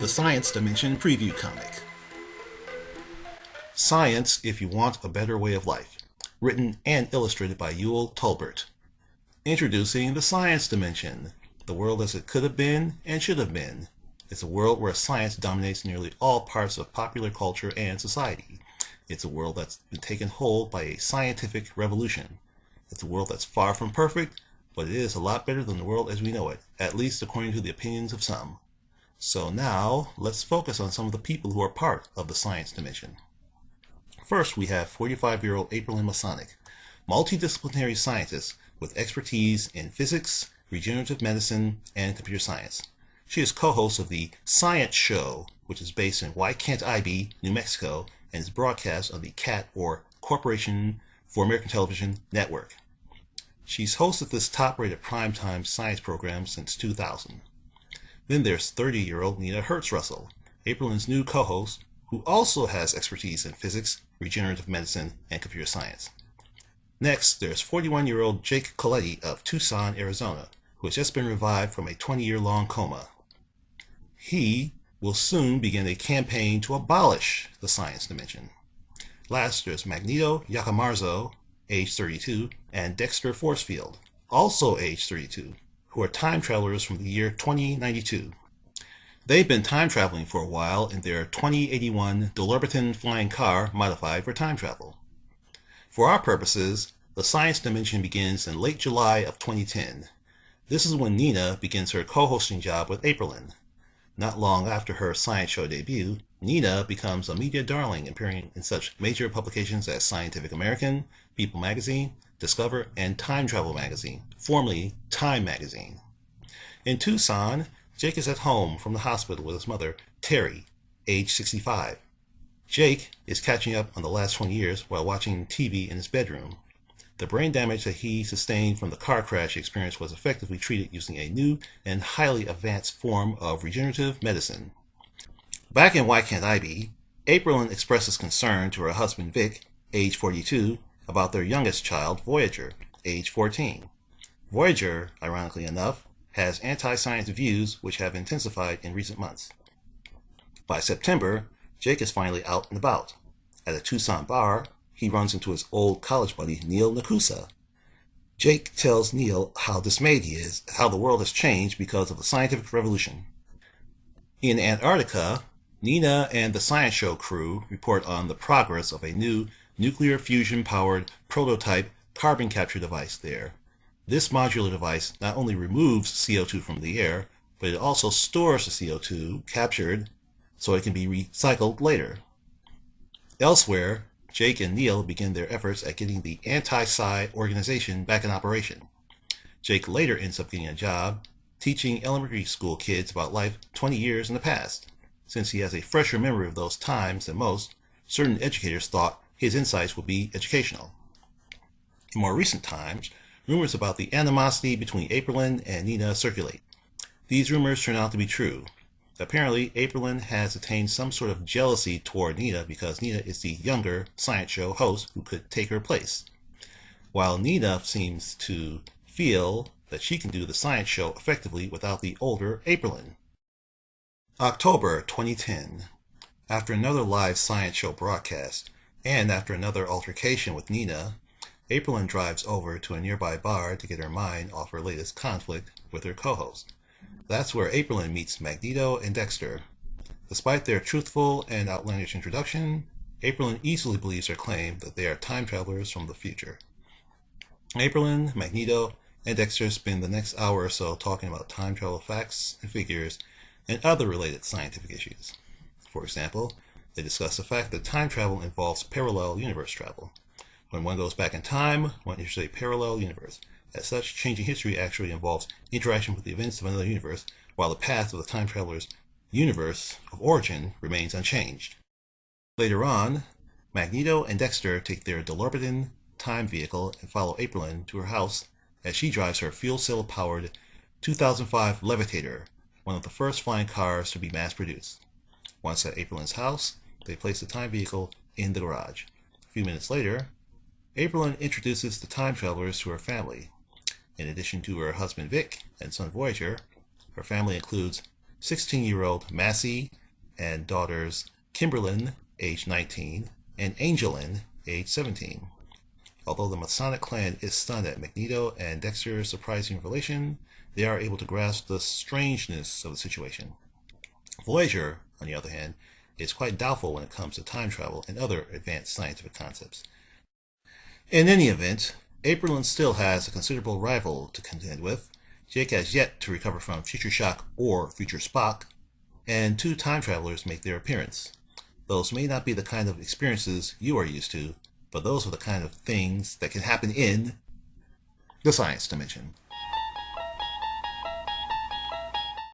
The Science Dimension Preview Comic. Science If You Want a Better Way of Life. Written and illustrated by Ewell Tolbert. Introducing the Science Dimension, the world as it could have been and should have been. It's a world where science dominates nearly all parts of popular culture and society. It's a world that's been taken hold by a scientific revolution. It's a world that's far from perfect, but it is a lot better than the world as we know it, at least according to the opinions of some. So now, let's focus on some of the people who are part of the Science Dimension. First, we have 45-year-old Aprilyn Masonic, multidisciplinary scientist with expertise in physics, regenerative medicine, and computer science. She is co-host of the Science Show, which is based in Why Can't I Be, New Mexico, and is broadcast on the CAT, or Corporation for American Television Network. She's hosted this top-rated primetime science program since 2000. Then there's 30-year-old Nina Hertz-Russell, Aprilyn's new co-host, who also has expertise in physics, regenerative medicine, and computer science. Next, there's 41-year-old Jake Coletti of Tucson, Arizona, who has just been revived from a 20-year-long coma. He will soon begin a campaign to abolish the Science Dimension. Last, there's Magneto Yacamarzo, age 32, and Dexter Forcefield, also age 32, who are time travelers from the year 2092. They've been time traveling for a while in their 2081 DeLorbitan flying car modified for time travel. For our purposes, the Science Dimension begins in late July of 2010. This is when Nina begins her co-hosting job with Aprilyn. Not long after her science show debut, Nina becomes a media darling, appearing in such major publications as Scientific American, People Magazine, Discover, and Time Travel Magazine, formerly Time Magazine. In Tucson, Jake is at home from the hospital with his mother, Terry, age 65. Jake is catching up on the last 20 years while watching TV in his bedroom. The brain damage that he sustained from the car crash he experienced was effectively treated using a new and highly advanced form of regenerative medicine. Back in Why Can't I Be, Aprilyn expresses concern to her husband Vic, age 42, about their youngest child, Voyager, age 14. Voyager, ironically enough, has anti-science views which have intensified in recent months. By September, Jake is finally out and about. At a Tucson bar, he runs into his old college buddy, Neil Nakusa. Jake tells Neil how dismayed he is at how the world has changed because of the scientific revolution. In Antarctica, Nina and the Science Show crew report on the progress of a new nuclear fusion-powered prototype carbon capture device there. This modular device not only removes CO2 from the air, but it also stores the CO2 captured so it can be recycled later. Elsewhere, Jake and Neil begin their efforts at getting the anti-Psi organization back in operation. Jake later ends up getting a job teaching elementary school kids about life 20 years in the past. Since he has a fresher memory of those times than most, certain educators thought his insights would be educational. In more recent times, rumors about the animosity between Aprilyn and Nina circulate. These rumors turn out to be true. Apparently, Aprilyn has attained some sort of jealousy toward Nina because Nina is the younger science show host who could take her place, while Nina seems to feel that she can do the science show effectively without the older Aprilyn. October 2010. After another live science show broadcast, and after another altercation with Nina, Aprilyn drives over to a nearby bar to get her mind off her latest conflict with her co-host. That's where Aprilyn meets Magneto and Dexter. Despite their truthful and outlandish introduction, Aprilyn easily believes her claim that they are time travelers from the future. Aprilyn, Magneto, and Dexter spend the next hour or so talking about time travel facts and figures and other related scientific issues. For example, they discuss the fact that time travel involves parallel universe travel. When one goes back in time, one enters a parallel universe. As such, changing history actually involves interaction with the events of another universe, while the path of the time traveler's universe of origin remains unchanged. Later on, Magneto and Dexter take their DeLorbitan time vehicle and follow Aprilyn to her house as she drives her fuel cell-powered 2005 Levitator, one of the first flying cars to be mass-produced. Once at Aprilyn's house, they place the time vehicle in the garage. A few minutes later, Aprilyn introduces the time travelers to her family. In addition to her husband Vic and son Voyager, her family includes 16-year-old Massey and daughters Kimberlyn, age 19, and Angelin, age 17. Although the Masonic clan is stunned at Magneto and Dexter's surprising revelation, they are able to grasp the strangeness of the situation. Voyager, on the other hand, is quite doubtful when it comes to time travel and other advanced scientific concepts. In any event, Aprilin still has a considerable rival to contend with. Jake has yet to recover from Future Shock or Future Spock, and 2 time travelers make their appearance. Those may not be the kind of experiences you are used to, but those are the kind of things that can happen in the science dimension.